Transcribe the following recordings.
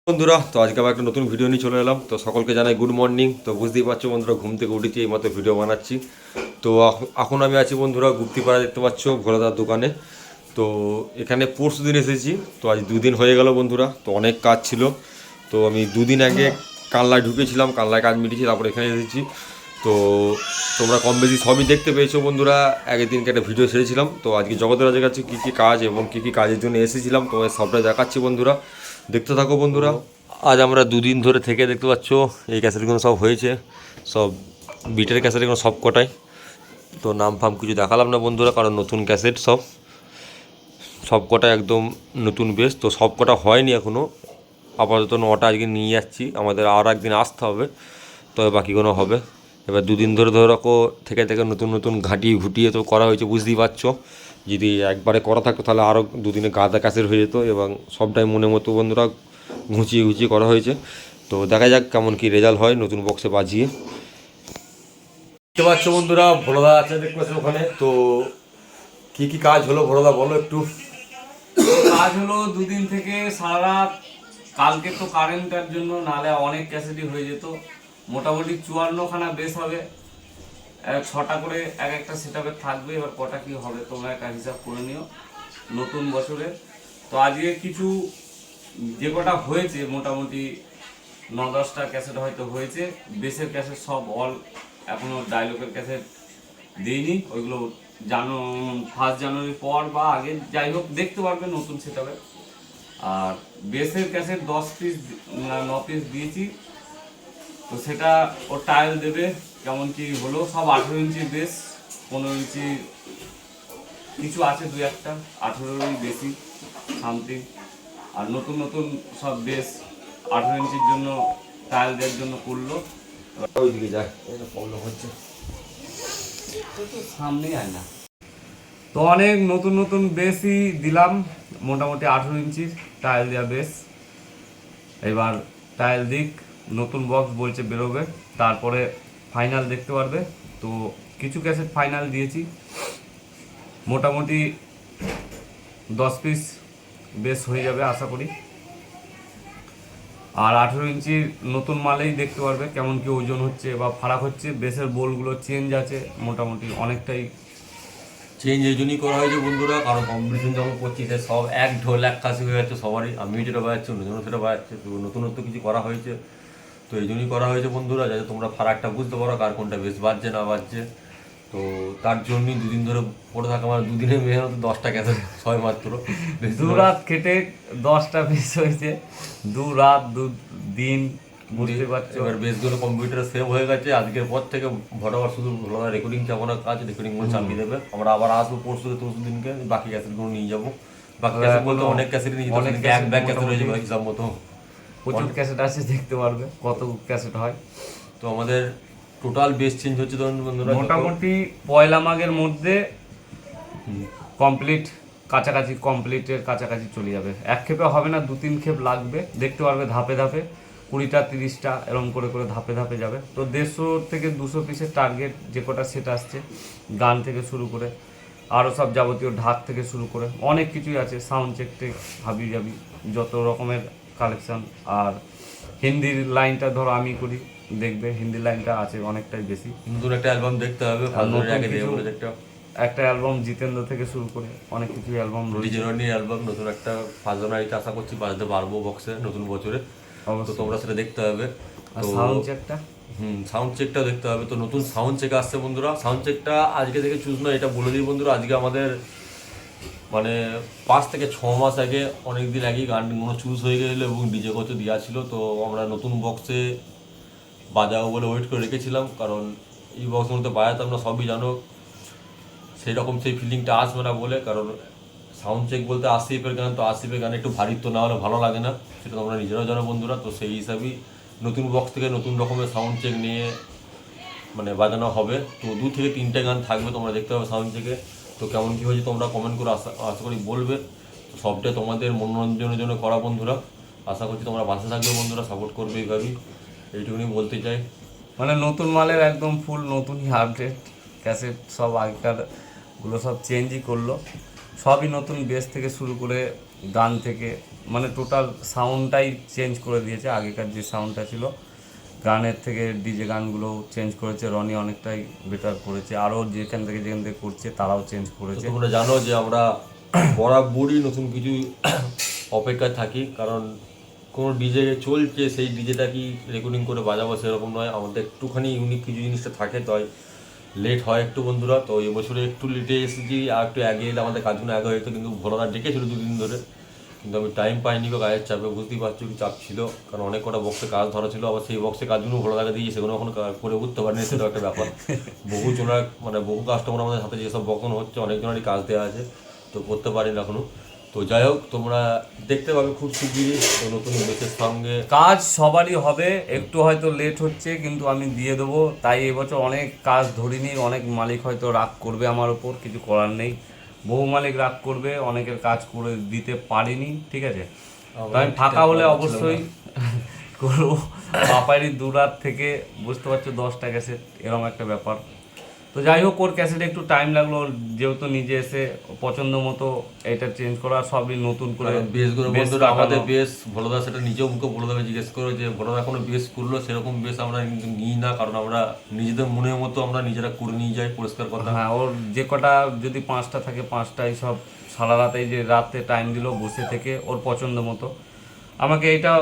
বন্ধুরা, তো আজকে আবার একটা নতুন ভিডিও নিয়ে চলে এলাম। তো সকলকে জানাই গুড মর্নিং। তো বুঝতেই পারছো বন্ধুরা, ঘুম থেকে উঠেছি, এই মতো ভিডিও বানাচ্ছি। তো এখন আমি আছি বন্ধুরা গুপ্তিপাড়া, দেখতে পাচ্ছ ভোলাদার দোকানে। তো এখানে পরশু দিন এসেছি, তো আজ দুদিন হয়ে গেল বন্ধুরা। তো অনেক কাজ ছিল, তো আমি দুদিন আগে কানলায় ঢুকেছিলাম, কানলায় কাজ মিটিয়েছি, তারপরে এখানে এসেছি। তো তোমরা কম বেশি সবই দেখতে পেয়েছো বন্ধুরা। আগের দিনকে একটা ভিডিও ছেড়েছিলাম। তো আজকে জগৎরাজের কাছে কী কী কাজ এবং কী কী কাজের জন্য এসেছিলাম তোমাদের সবটাই দেখাচ্ছি বন্ধুরা, দেখতে থাকো বন্ধুরা। আজ আমরা দুদিন ধরে থেকে দেখতে পাচ্ছ এই ক্যাসেটগুলো সব হয়েছে, সব বিটের ক্যাসেটগুলো সব কটাই। তো নাম ফাম কিছু দেখালাম না বন্ধুরা, কারণ নতুন ক্যাসেট সব কটা একদম নতুন বেশ। তো সব কটা হয়নি এখনও, আপাতত 9টা আজকে নিয়ে যাচ্ছি, আমাদের আর একদিন আসতে হবে, তবে বাকিগুলো হবে। এবার দুদিন ধরে ধরে রাখো থেকে থেকে নতুন নতুন ঘাঁটিয়ে ঘুটিয়ে তো করা হয়েছে, বুঝতেই পারছো। যদি একবারে করা থাকতো তাহলে আরও দুদিনে গাদা ক্যাসেট হয়ে যেত, এবং সবটাই মনে মতো বন্ধুরা ঘুচিয়ে ঘুচিয়ে করা হয়েছে। তো দেখা যাক কেমন কি রেজাল্ট হয় নতুন বক্সে বাজিয়ে। দেখতে পাচ্ছ বন্ধুরা, ভোলাদা আছে দেখতে পাচ্ছ ওখানে। তো কি কি কাজ হলো ভোলাদা, বলো একটু। কাজ হলো দুদিন থেকে সারা রাত। কালকে তো কারেন্টের জন্য, নাহলে অনেক ক্যাসেটই হয়ে যেত। মোটামুটি 54খানা বেস হবে, 6টা করে এক একটা সেটআপে থাকবে। এবার কটা কি হবে তোমরা একটা হিসাব করে নিও নতুন বছরে। তো আজকে কিছু যে কটা হয়েছে মোটামুটি 9-10টা ক্যাসেট হয়তো হয়েছে। বেসের ক্যাসেট সব অল, এখনো ডায়লগের ক্যাসেট দিইনি। ওইগুলো ফার্স্ট জানুয়ারির পর বা আগে যাই হোক দেখতে পারবে নতুন সেটআপে। আর বেসের ক্যাসেট 10 পিস 9 পিস দিয়েছি। তো সেটা ও টাইল দেবে কেমন কি হলো। সব 18 ইঞ্চি বেস, 15 ইঞ্চি কিছু আছে, 2-1টা 18-ই বেশি সামথিং। আর নতুন নতুন সব বেস 18 ইঞ্চির জন্য টাইল দেওয়ার জন্য করলো। ওইদিকে যায়, এটা প্রবলেম হচ্ছে। তো সামনেই আয় না। তো অনেক নতুন নতুন বেসই দিলাম, মোটামুটি 18 ইঞ্চির টাইল দেওয়া বেস। এবার টাইল দিক, নতুন বক্স বলছে বেরোবে, তারপরে ফাইনাল দেখতে পারবে। তো কিছু ক্যাসেট ফাইনাল দিয়েছি, মোটামুটি 10 পিস বেস হয়ে যাবে আশা করি। আর 18 ইঞ্চির নতুন মালেই দেখতে পারবে কেমন কি ওজন হচ্ছে বা ফারাক হচ্ছে। বেসের বোলগুলো চেঞ্জ আছে, মোটামুটি অনেকটাই চেঞ্জ এই জন্যই করা হয়েছে বন্ধুরা, কারণ কম্পিটিশন যখন করছি সে সব এক ঢোল এক কাশি হয়ে যাচ্ছে সবারই। আমিও যেটা বাজাচ্ছি, অন্যজনও সেটা বাজাচ্ছে। তো নতুনত্ব কিছু করা হয়েছে, তো এই জন্যই করা হয়েছে বন্ধুরা, যাতে তোমরা ফারাকটা বুঝতে পারো কার কোনটা বেশ বাজছে না বাজছে। তো তার জন্যই দুদিন ধরে পড়ে থাকা, আমার দুদিনে মেহনত 10টা ক্যাসেট ছয় মাত্র। দু রাত খেটে 10টা পিস হয়েছে। 2 রাত 2 দিন, বুঝতে পারছো। এবার বেসগুলো কম্পিউটারে সেভ হয়ে গেছে। আজকের পর থেকে ভটাবার শুধু রেকর্ডিং চাপানোর কাজ, রেকর্ডিংগুলো চাপিয়ে দেবে। আমরা আবার আসবো পরশু দিনকে, বাকি ক্যাসেটগুলো নিয়ে যাবো। বাকি ক্যাসেট বলতে অনেক ক্যাসেট নিয়ে যেতে, অনেক এক ব্যাগ ক্যাসেট হয়ে যাবে হিসাব মতো। প্রচুর ক্যাসেট আছে, দেখতে পারবে কত ক্যাসেট হয়। তো আমাদের টোটাল বেস চেঞ্জ হচ্ছে ধরুন বন্ধুরা, মোটামুটি পয়লা মাঘের মধ্যে কমপ্লিট, কমপ্লিটের কাছাকাছি চলে যাবে। এক ক্ষেপে হবে না, 2-3 ক্ষেপ লাগবে। দেখতে পারবে ধাপে ধাপে 20টা 30টা এরকম করে করে ধাপে ধাপে যাবে। তো 150 থেকে 200 পিসের টার্গেট যে কটা সেট আসছে, গান থেকে শুরু করে আরও সব যাবতীয় ঢাক থেকে শুরু করে অনেক কিছুই আছে। সাউন্ড চেক টেক হাবি যাবি যত রকমের কালেকশন। আর হিন্দির লাইনটা ধরো আমি করি, দেখবে হিন্দি লাইনটা আছে অনেকটাই বেশি। নতুন একটা অ্যালবাম দেখতে হবে। একটা অ্যালবাম জিতেন্দ্র থেকে শুরু করে অনেক কিছু অ্যালবাম রয়েছে। অ্যালবাম নতুন একটা ফার্স্ট জানুয়ারিতে আশা করছি বাজাতে পারবো বক্সে নতুন বছরে। তো তোমরা সেটা দেখতে হবে। তো সাউন্ড চেকটা, সাউন্ড চেকটাও দেখতে হবে। তো নতুন সাউন্ড চেক আসছে বন্ধুরা। সাউন্ড চেকটা আজকে থেকে চুজ নয়, এটা বলে দিই বন্ধুরা। আজকে আমাদের মানে 5 থেকে 6 মাস আগে, অনেক দিন আগেই গানগুলো চুজ হয়ে গেছিলো এবং ডিজে কত দেওয়া ছিল। তো আমরা নতুন বক্সে বাজাবো বলে ওয়েট করে রেখেছিলাম, কারণ এই বক্সগুলোতে বাজাতাম না, সবই জানো। সেই রকম সেই ফিলিংটা আসবে না বলে, কারণ সাউন্ড চেক বলতে আসিফের গান, তো আসিফের গান একটু ভারিত্ব না হলে ভালো লাগে না, সেটা তোমরা নিজেরাও জানো বন্ধুরা। তো সেই হিসাবেই নতুন বক্স থেকে নতুন রকমের সাউন্ড চেক নিয়ে মানে বাজানো হবে। তো 2 থেকে 3টে গান থাকবে, তোমরা দেখতে পাবে সাউন্ড চেকে। তো কেমন কী হয়েছে তোমরা কমেন্ট করে আশা করি বলবে। তো সবটাই তোমাদের মনোরঞ্জনের জন্য করা বন্ধুরা। আশা করছি তোমরা পাশে থাকবে বন্ধুরা, সাপোর্ট করবে এইভাবেই, এইটুকুনি বলতে চাই। মানে নতুন মালের একদম ফুল নতুনই আপডেট ক্যাসেট। সব আগেকারগুলো সব চেঞ্জই করলো, সবই নতুন। বেস থেকে শুরু করে গান থেকে মানে টোটাল সাউন্ডটাই চেঞ্জ করে দিয়েছে। আগেকার যে সাউন্ডটা ছিল গানের থেকে ডিজে গানগুলো চেঞ্জ করেছে, রনি অনেকটাই বেটার করেছে, আরও যেখান থেকে করছে তারাও চেঞ্জ করেছে। তোমরা জানো যে আমরা বরাবরই নতুন কিছু অপেক্ষায় থাকি, কারণ কোনো ডিজে চলছে সেই ডিজেটা কি রেকর্ডিং করে বাজাবো সেরকম নয়, আমাদের একটুখানি ইউনিক কিছু জিনিসটা থাকে, তাই লেট হয় একটু বন্ধুরা। তো এবছরে একটু লেটে এসেছি, আর একটু আগে এলে আমাদের কাজগুলো আগে হয়তো, কিন্তু ভোলাদা ডেকেছিল দুদিন ধরে, কিন্তু আমি টাইম পাইনি বা কাজের চাপে, বুঝতেই পারছো কি চাপ ছিল, কারণ অনেক কটা বক্সে কাজ ধরা ছিল, আবার সেই বক্সে কাজগুলো ভোলাদাকে দিয়ে সেগুলো এখন করে উঠতে পারিনি, সেটাও একটা ব্যাপার। বহু জনের মানে বহু কাস্টমার আমাদের হাতে যেসব বকন হচ্ছে অনেকজনেরই কাজ দেওয়া আছে, তো করতে পারিনি এখনো। তো যাই হোক, তোমরা দেখতে পাবে খুব শিগগিরই তো নতুন বেচের সঙ্গে কাজ সবারই হবে, একটু হয়তো লেট হচ্ছে কিন্তু আমি দিয়ে দেবো। তাই এবছর অনেক কাজ ধরিনি, অনেক মালিক হয়তো রাগ করবে আমার ওপর, কিছু করার নেই। বহু মালিক রাগ করবে, অনেকের কাজ করে দিতে পারিনি, ঠিক আছে। তো আমি ফাঁকা হলে অবশ্যই করবো। পাপাইরি দু রাত থেকে বুঝতে পারছো 10টা ক্যাসেট, এরকম একটা ব্যাপার। তো যাই হোক, ওর ক্যাসেটে একটু টাইম লাগলো, যেহেতু নিজে এসে পছন্দ মতো এটা চেঞ্জ করা, সবই নতুন করে বেসগুলো বেস বন্ধুরা আমাদের কাটানো। বেস ভোলাদা সেটা নিজেও মুখে ভোলাদাকে জিজ্ঞেস করো যে ভোলাদা কোনো বেস করলো, সেরকম বেস আমরা কিন্তু নিই না, কারণ আমরা নিজেদের মনের মতো আমরা নিজেরা করে নিয়ে যাই, পরিষ্কার কথা। হ্যাঁ, ওর যে কটা যদি 5টা থাকে 5টাই সব সারা রাতে, এই যে রাতে টাইম দিল বসে থেকে ওর পছন্দ মতো। আমাকে এটা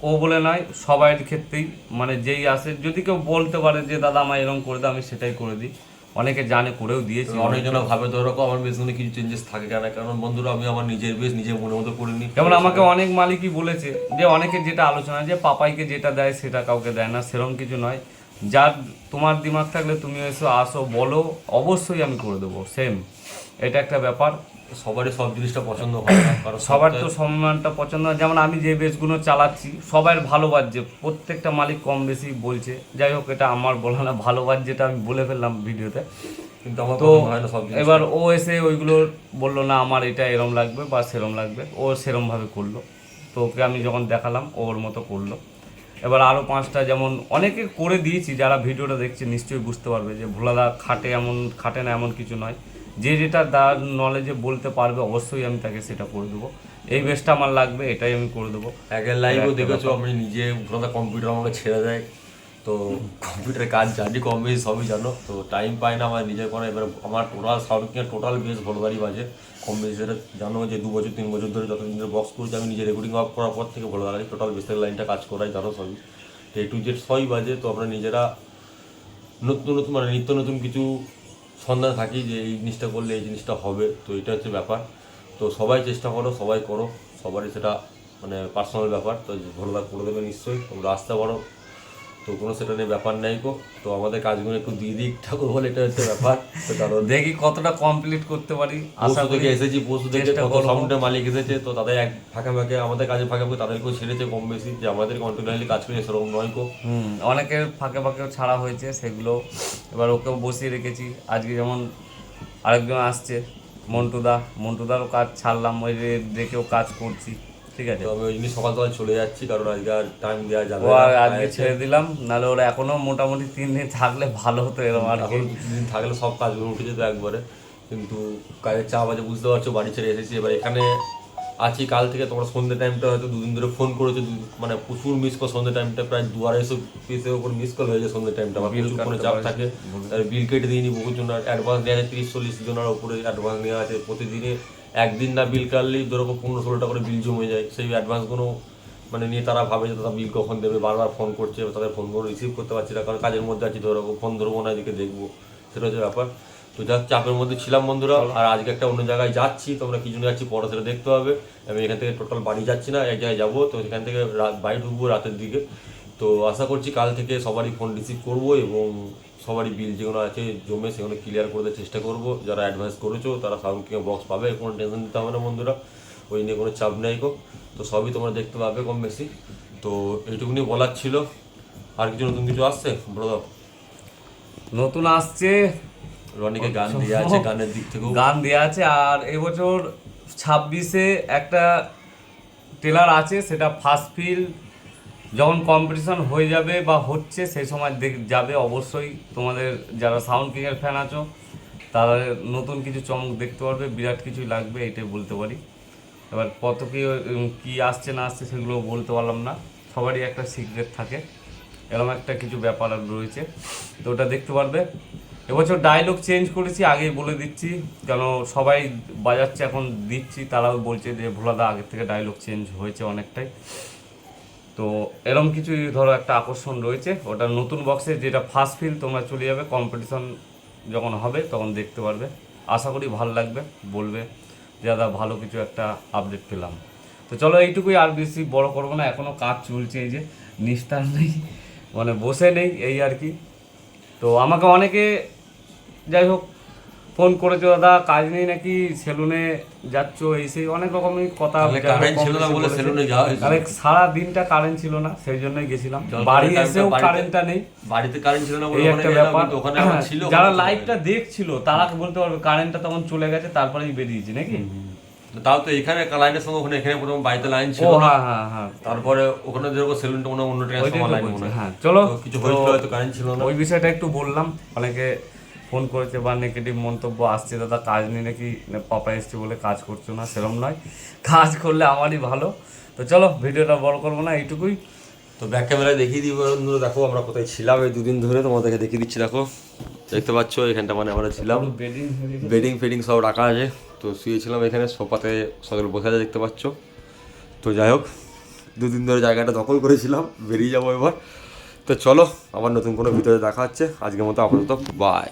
ও বলে নয়, সবার ক্ষেত্রেই মানে যেই আসে যদি কেউ বলতে পারে যে দাদা আমার এরকম করে দাও, আমি সেটাই করে দিই। অনেকে জানে, করেও দিয়েছি। অনেকজন ভাবে ধরো আমার বেসগুলো কিছু চেঞ্জেস থাকে কেন, কারণ বন্ধুরা আমি আমার নিজের বেস নিজের মনের মতো করে নিই। যেমন আমাকে অনেক মালিকই বলেছে যে অনেকে যেটা আলোচনা যে পাপাইকে যেটা দেয় সেটা কাউকে দেয় না, সেরকম কিছু নয়। যার তোমার দিমাগ থাকলে তুমি এসো, আসো, বলো, অবশ্যই আমি করে দেবো সেম। এটা একটা ব্যাপার। সবারই সব জিনিসটা পছন্দ হয় না, কারণ সবার তো সম্মানটা পছন্দ হয়। যেমন আমি যে বেসগুলো চালাচ্ছি সবার ভালো বাজছে, প্রত্যেকটা মালিক কম বেশি বলছে। যাই হোক, এটা আমার বলা না, ভালো বাজ যেটা আমি বলে ফেললাম ভিডিওতে। কিন্তু আমার তো পছন্দ হয় না সব জিনিস। এবার ও এসে ওইগুলো বললো না আমার এটা এরম লাগবে বা সেরম লাগবে, ও সেরমভাবে করলো। তো ওকে আমি যখন দেখালাম ওর মতো করলো। এবার আরও 5টা যেমন অনেকে করে দিয়েছি, যারা ভিডিওটা দেখছে নিশ্চয়ই বুঝতে পারবে যে ভোলাদা খাটে না এমন কিছু নয়। যে যেটা তার নলেজে বলতে পারবে অবশ্যই আমি তাকে সেটা করে দেবো। এই বেসটা আমার লাগবে, এটাই আমি করে দেবো। আগের লাইভও দেখেছো আমি নিজে ভোলাদা কম্পিউটার আমাকে ছেড়ে দেয়, তো কম্পিউটারের কাজ জানি কম বেশি সবই জানো, তো টাইম পাই না আমার নিজের করা। এবার আমার টোটাল সাউন্ড কিনে টোটাল বেস ভোলাদারই বাজে কম বেশি, সেটা জানো যে 2 বছর 3 বছর ধরে যতদিন ধরে বক্স করছি আমি নিজে রেকর্ডিং অফ করার পর থেকে ভোলাদারই টোটাল বেসের লাইনটা কাজ করাই, জানো সবই। তো A to Z সবই বাজে। তো আমরা নিজেরা নতুন নতুন মানে নিত্য নতুন কিছু সন্ধান থাকি যে এই জিনিসটা করলে এই জিনিসটা হবে, তো এটা হচ্ছে ব্যাপার। তো সবাই চেষ্টা করো, সবাই করো, সবারই সেটা মানে পার্সোনাল ব্যাপার। তো ভোলাদা করে দেবে নিশ্চয়ই, তোমরা আসতে পারো, তো কোনো সেটা নিয়ে ব্যাপার নাই গো। তো আমাদের কাজগুলো একটু দিয়ে দিক ঠাকুর বলে, এটা হচ্ছে ব্যাপার। তো কারণ দেখি কতটা কমপ্লিট করতে পারি। আশা পরশু করি থেকে এসেছি, পরশু থেকে চেষ্টা কত করবো। সাউন্ডের মালিক এসেছে, তো তাদের এক ফাঁকে ফাঁকে আমাদের কাজে ফাঁকে ফাঁকে তাদেরকেও ছেড়েছে কম বেশি, যে আমাদের কন্টিনিউয়াসলি কাজ করি সেরকম নয় গো। অনেকের ফাঁকে ফাঁকেও ছাড়া হয়েছে সেগুলো, এবার ওকেও বসিয়ে রেখেছি। আজকে যেমন আরেকজন আসছে মন্টুদারও কাজ ছাড়লাম, ওই রেখেও কাজ করছি, ঠিক আছে। তো আমি ওই জন্য সকাল সকাল চলে যাচ্ছি, কারণ আজকে আর টাইম দেওয়া যাবে ও না। আর আজকে ছেড়ে দিলাম, নাহলে ওরা এখনো মোটামুটি 3 দিন থাকলে ভালো হতো এরকম আর কি। এখন 2 দিন থাকলে সব কাজগুলো উঠে যেত একবারে, কিন্তু কাজের চাপ আছে বুঝতে পারছো, বাড়ি ছেড়ে এসেছি। এবার এখানে আছি কাল থেকে, তোমরা সন্ধ্যে টাইমটা হয়তো 2 দিন ধরে ফোন করেছো, মানে প্রচুর মিস কল সন্ধ্যে টাইমটা, প্রায় 200-250 পিসের উপর মিস কল হয়ে যায় সন্ধ্যে টাইমটা। আমার প্রচুর ফোনে চাপ থাকে, বিল কেটে দিইনি বহুত জনের, অ্যাডভান্স নেওয়া আছে 30-40 জনের উপরে অ্যাডভান্স নেওয়া আছে। প্রতিদিনে একদিন না বিল কাটলেই ধরো 15-16টা করে বিল জমে যায়, সেই অ্যাডভান্সগুলো মানে নিয়ে তারা ভাবে যে তারা বিল কখন দেবে, বারবার ফোন করছে, তাদের ফোনগুলো রিসিভ করতে পারছি না, কারণ কাজের মধ্যে আছি, ধরো ফোন ধরবো না, এদিকে দেখবো, সেটা হচ্ছে ব্যাপার। তো যাক, চাপের মধ্যে ছিলাম বন্ধুরা। আর আজকে একটা অন্য জায়গায় যাচ্ছি, তোমরা কি জন্য যাচ্ছি পরে সেটা দেখতে হবে। আমি এখান থেকে টোটাল বাড়ি যাচ্ছি না, এক জায়গায় যাবো, তো সেখান থেকে বাড়ি ঢুকবো রাতের দিকে। তো আশা করছি কাল থেকে সবারই ফোন রিসিভ করবো, এবং সবারই বিল যেগুলো আছে জমে সেগুলো ক্লিয়ার করে দেওয়ার চেষ্টা করবো। যারা অ্যাডভান্স করেছো তারা সাউন্ড কিংবা বক্স পাবে, কোনো টেনশন নিতে হবে না বন্ধুরা, ওই নিয়ে কোনো চাপ নেই গো। তো সবই তোমরা দেখতে পাবে কম বেশি। তো এইটুকুনি বলার ছিল। আর কিছু নতুন কিছু আসছে বলো দাও। নতুন আসছে, রনিকে গান দেওয়া আছে, গানের দিক থেকেও গান দেওয়া আছে। আর এবছর 26-এ একটা ট্রেলার আছে, সেটা ফার্স্ট ফিল যখন কম্পিটিশন হয়ে যাবে বা হচ্ছে সেই সময় যাবে অবশ্যই। তোমাদের যারা সাউন্ড কিংয়ের ফ্যান আছো তারা নতুন কিছু চমক দেখতে পারবে, বিরাট কিছুই লাগবে, এটাই বলতে পারি। এবার কত কি আসছে না আসছে সেগুলো বলতে পারলাম না, সবারই একটা সিক্রেট থাকে, এরকম একটা কিছু ব্যাপার রয়েছে, তো ওটা দেখতে পারবে। এবছর ডায়লগ চেঞ্জ করেছি, আগেই বলে দিচ্ছি, কেন সবাই বাজাচ্ছে এখন দিচ্ছি, তারাও বলছে যে ভোলাদা আগের থেকে ডায়লগ চেঞ্জ হয়েছে অনেকটাই। তো এরকম কিছু ধরো একটা আকর্ষণ রয়েছে, ওটা নতুন বক্সে, যেটা ফার্স্ট ফিল তোমরা চলে যাবে, কম্পিটিশন যখন হবে তখন দেখতে পারবে, আশা করি ভালো লাগবে, বলবে যে দাদা ভালো কিছু একটা আপডেট পেলাম। তো চলো এইটুকুই, আর বেশি বড় করবো না, এখনও কাজ চলছে, এই যে নিস্তার নেই, মানে বসে নেই এই আর কি। তো আমাকে অনেকে যাই হোক ফোন করেছো, দাদা কাজ নেই নাকি, সেলুনে যাচ্ছ, এই সেই অনেক রকমই কথা। কারেন্ট ছিল না বলে সেলুনে যাওয়া হয়েছে। আরে সারা দিনটা কারেন্ট ছিল না, সেই জন্যই গেছিলাম, বাড়ি এসেও কারেন্টটা নেই, বাড়িতে কারেন্ট ছিল না বলে এই একটা ব্যাপার। ওখানে আবার ছিল। যারা লাইভটা দেখছিল তারা বলতে পারবে কারেন্টটা তখন চলে গেছে, তারপরেই বেরিয়েছি নাকি। তাও তো এখানে লাইনের সঙ্গে ওখানে, এখানে প্রথম বাড়িতে লাইন ছিল ও না, হ্যাঁ হ্যাঁ হ্যাঁ, তারপরে ওখানে যেরকম সেলুনটা মনে হয় অন্য ওইটাই ট্রান্সফরমার তো লাইন বলছি। মনে হয়। হ্যাঁ চলো, তো কিছু হয়েছিল হয়তো, কারেন্ট ছিল না। ওই বিষয়টা একটু বললাম, অনেকে ফোন করেছে বা নেগেটিভ মন্তব্য আসছে, দাদা কাজ নেই নাকি, পাপা এসছে বলে কাজ করছো না, সেরকম নয়, কাজ করলে আমারই ভালো। তো চলো ভিডিওটা বড় করবো না, এইটুকুই। তো ব্যাক ক্যামেরায় দেখিয়ে দিই বন্ধুরা, দেখো আমরা কোথায় ছিলাম এই দুদিন ধরে, তোমাদেরকে দেখিয়ে দিচ্ছি। দেখো দেখতে পাচ্ছ এখানটা মানে আমরা ছিলাম, বেডিং ফেডিং সব রাখা আছে, তো শুয়েছিলাম এখানে, সোফাতে সকলে বসে আছে দেখতে পাচ্ছ। তো যাই হোক দুদিন ধরে জায়গাটা দখল করেছিলাম, বেরিয়ে যাবো এবার। তো চলো আবার নতুন কোনো ভিডিওতে দেখা হচ্ছে, আজকের মতো আপাতত বাই।